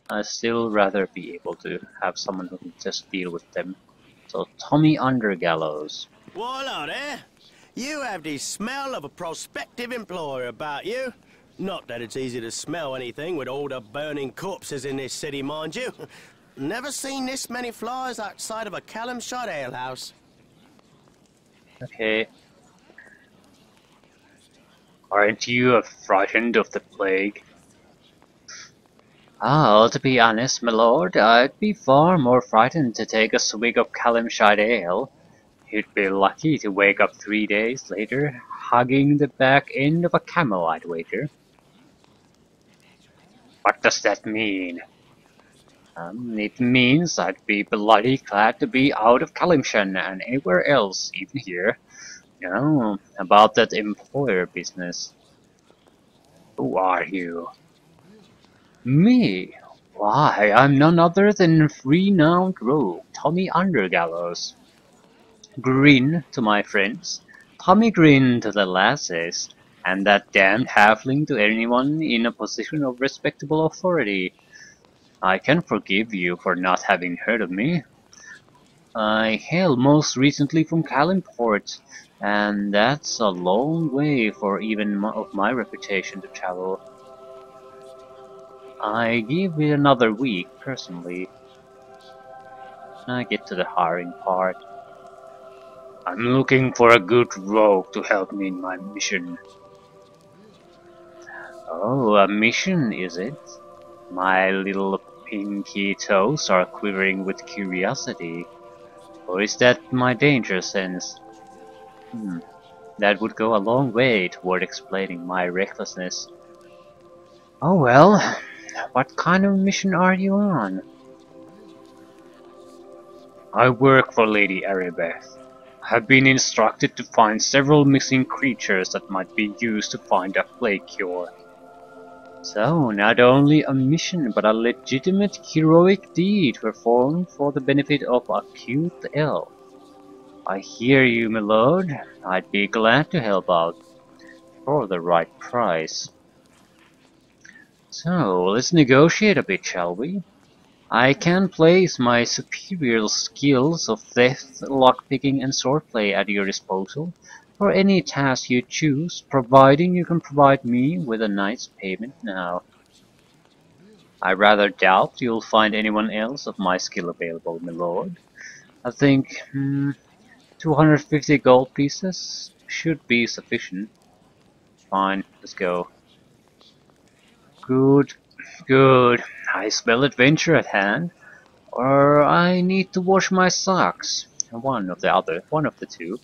I'd still rather be able to have someone who can just deal with them. So Tommy Undergallows. Voila there! You have the smell of a prospective employer about you. Not that it's easy to smell anything with all the burning corpses in this city, mind you. Never seen this many flies outside of a Callum-shot alehouse. Okay. Aren't you frightened of the plague? Oh, to be honest, my lord, I'd be far more frightened to take a swig of Callum-shot ale. You'd be lucky to wake up 3 days later, hugging the back end of a camel, I'd wager. What does that mean? It means I'd be bloody glad to be out of Calimshan and anywhere else, even here. You know, about that employer business. Who are you? Me? Why, I'm none other than renowned rogue Tommy Undergallows. Grin to my friends, Tommy Grin to the lasses, and that damned halfling to anyone in a position of respectable authority. I can forgive you for not having heard of me. I hail most recently from Calimport, and that's a long way for even of my reputation to travel. I give it another week, personally. I get to the hiring part. I'm looking for a good rogue to help me in my mission. Oh, a mission, is it? My little pinky toes are quivering with curiosity. Or is that my danger sense? That would go a long way toward explaining my recklessness. Oh well, what kind of mission are you on? I work for Lady Arabeth. I have been instructed to find several missing creatures that might be used to find a plague cure. So, not only a mission, but a legitimate heroic deed performed for the benefit of a cute elf. I hear you, my lord. I'd be glad to help out. For the right price. So, let's negotiate a bit, shall we? I can place my superior skills of theft, lockpicking and swordplay at your disposal for any task you choose, providing you can provide me with a nice payment now. I rather doubt you'll find anyone else of my skill available, my lord. I think 250 gold pieces should be sufficient. Fine, let's go. Good, good. I smell adventure at hand. Or I need to wash my socks. One of the two.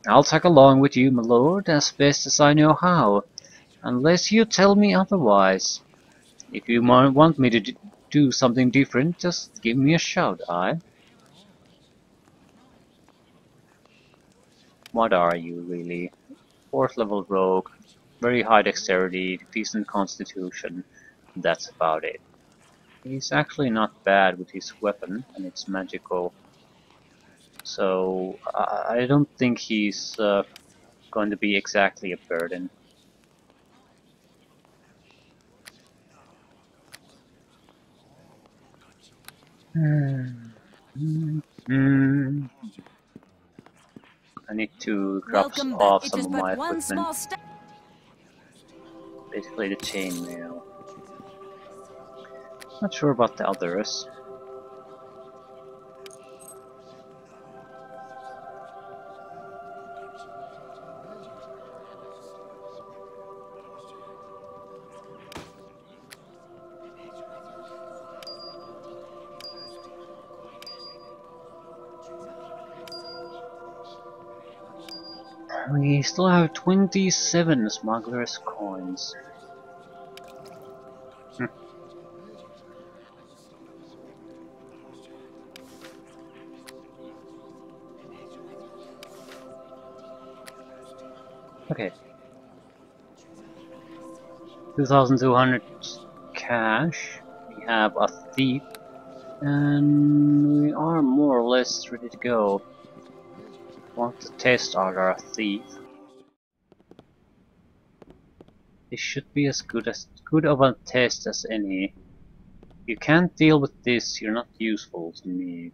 I'll tag along with you, my lord, as best as I know how, unless you tell me otherwise. If you want me to do something different, just give me a shout, aye? What are you, really? 4th level rogue, very high dexterity, decent constitution, that's about it. He's actually not bad with his weapon, and it's magical. So I don't think he's going to be exactly a burden. I need to drop Welcome back. off It some is of but my one equipment. small step. Basically the chainmail. Not sure about the others. We still have 27 smugglers' coins. Okay. 2,200 cash. We have a thief. And we are more or less ready to go. Want to test out our thief. This should be as good of a test as any. If you can't deal with this, you're not useful to me.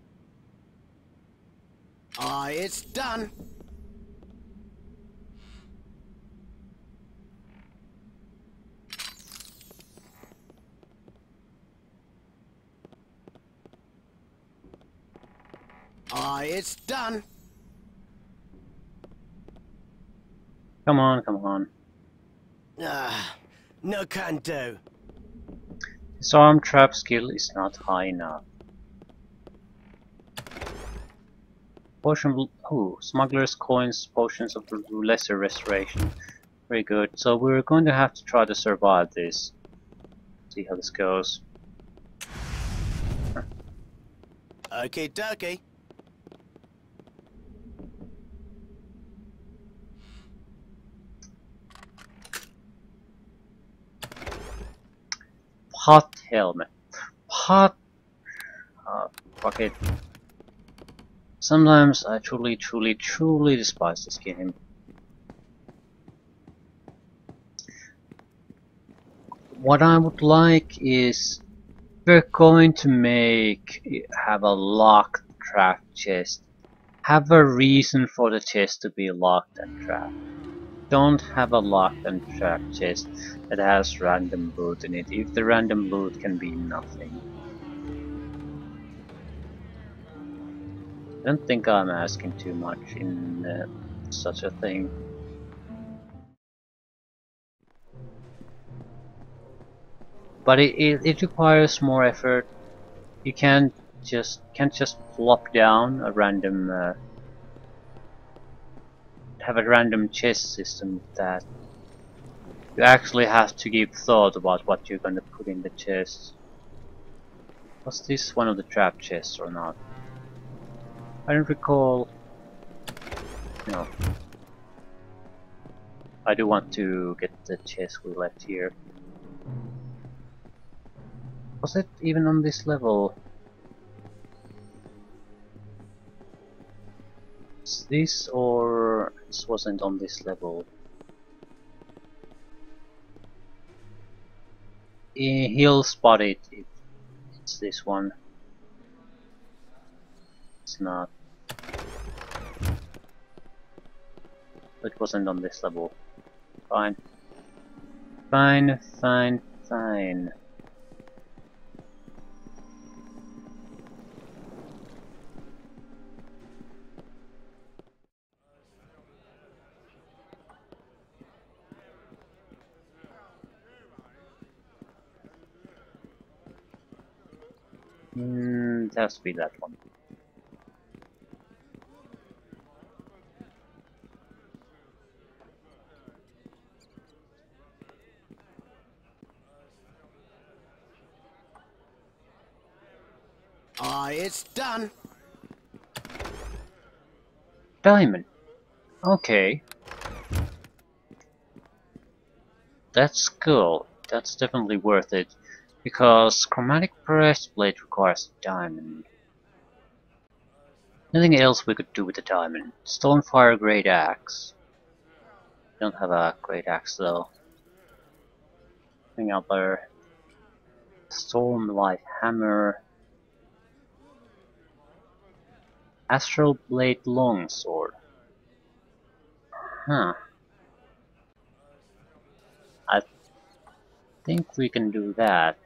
Aye, it's done. Aye, it's done. Come on, come on. Ah, no can do. His arm trap skill is not high enough. Potion, oh, smuggler's coins, potions of lesser restoration. Very good. So we're going to have to try to survive this. See how this goes. Okie dokie. Pot helmet. Pot. Fuck it. Sometimes I truly despise this game. What I would like is we're going to have a locked trap chest. Have a reason for the chest to be locked and trapped. Don't have a locked and trapped chest that has random loot in it, if the random loot can be nothing. I don't think I'm asking too much in such a thing. But it requires more effort. You can't just plop down a random have a random chest system with that. You actually have to give thought about what you're gonna put in the chest. Was this one of the trap chests or not? I don't recall. No. I do want to get the chest we left here. Was it even on this level? Is this or this wasn't on this level? He'll spot it if it's this one. It's not. It wasn't on this level. Fine. Fine, fine, fine. It has to be that one. Aye, it's done. Diamond. Okay. That's cool. That's definitely worth it. Because chromatic breastplate requires a diamond. Nothing else we could do with the diamond. Stonefire great axe. Don't have a great axe though. Nothing out there. Stormlight hammer. Astral blade longsword. Huh. I think we can do that.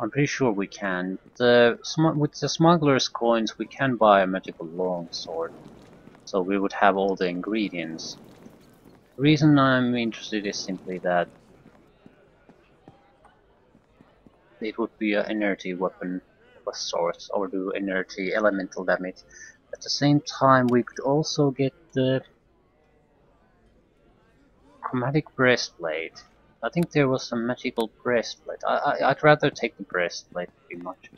I'm pretty sure we can. With the smuggler's coins we can buy a magical longsword. So we would have all the ingredients. The reason I'm interested is simply that it would be an energy weapon of a sort, or do energy elemental damage. At the same time we could also get the chromatic breastplate. I think there was a magical breastplate. I'd rather take the breastplate pretty much.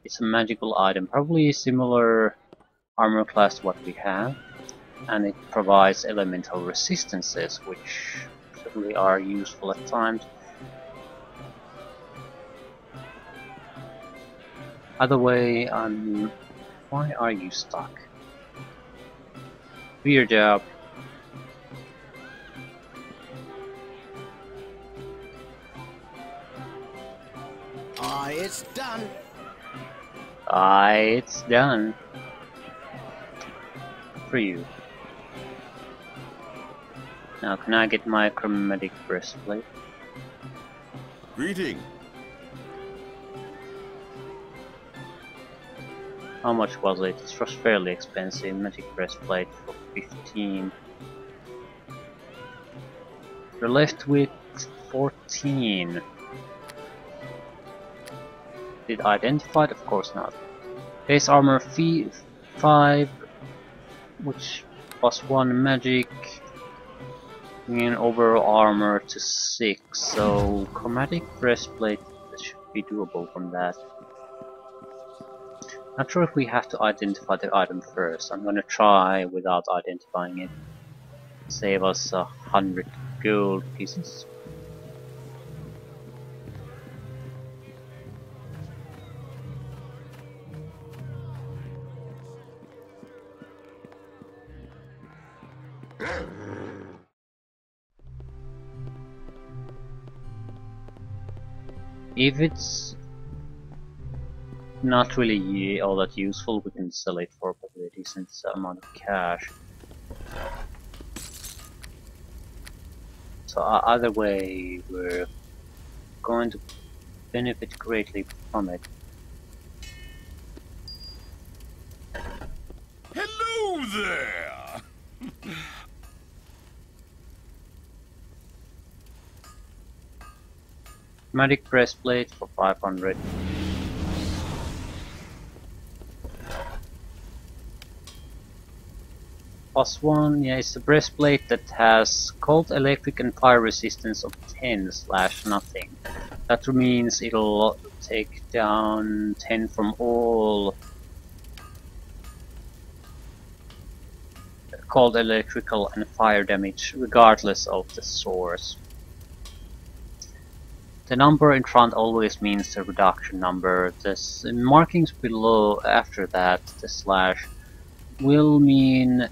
It's a magical item, probably similar armor class to what we have, and it provides elemental resistances, which certainly are useful at times. Either way, why are you stuck? Do your job. Aye, it's done. Aye, it's done. For you. Now, can I get my chromatic breastplate? Greeting. How much was it? It was fairly expensive. Magic breastplate for 15. We're left with 14. Did I identify it? Of course not. Base armor 5, which plus 1 magic, and overall armor to 6. So chromatic breastplate should be doable from that. Not sure if we have to identify the item first. I'm gonna try without identifying it. Save us 100 gold pieces. If it's not really all that useful, we can sell it for probably a decent amount of cash. So either way, we're going to benefit greatly from it. Hello there! Magic breastplate for 500. Plus 1, yeah, it's a breastplate that has cold, electric and fire resistance of 10/nothing. That means it'll take down 10 from all cold, electrical and fire damage, regardless of the source. The number in front always means the reduction number. The markings below after that, the slash, will mean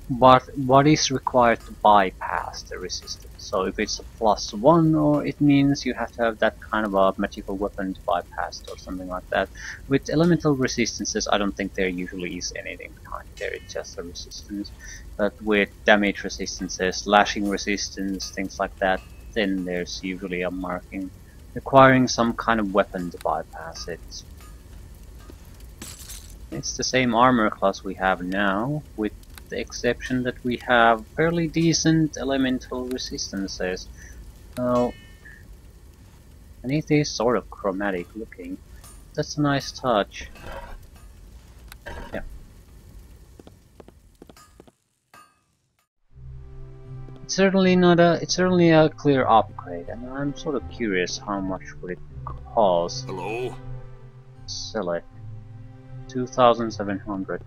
what is required to bypass the resistance. So if it's a +1, or it means you have to have that kind of a magical weapon to bypass it or something like that. With elemental resistances, I don't think there usually is anything behind there, it's just a resistance. But with damage resistances, slashing resistance, things like that, then there's usually a marking requiring some kind of weapon to bypass it. It's the same armor class we have now, with the exception that we have fairly decent elemental resistances. So, and it is sort of chromatic looking. That's a nice touch. Yeah. It's certainly a clear upgrade, and I'm sort of curious how much would it cost. Hello? Sell it. 2,700.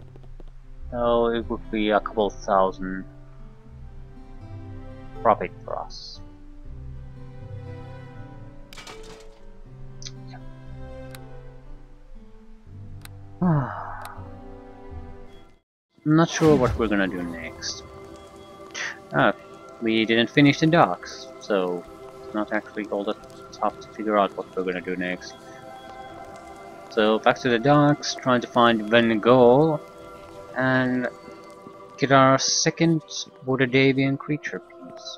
So it would be a couple thousand profit for us. I'm not sure what we're gonna do next. We didn't finish the docks, so it's not actually all that tough to figure out what we're gonna do next. So back to the docks, trying to find Van Gogh and get our second Woodadavian creature piece.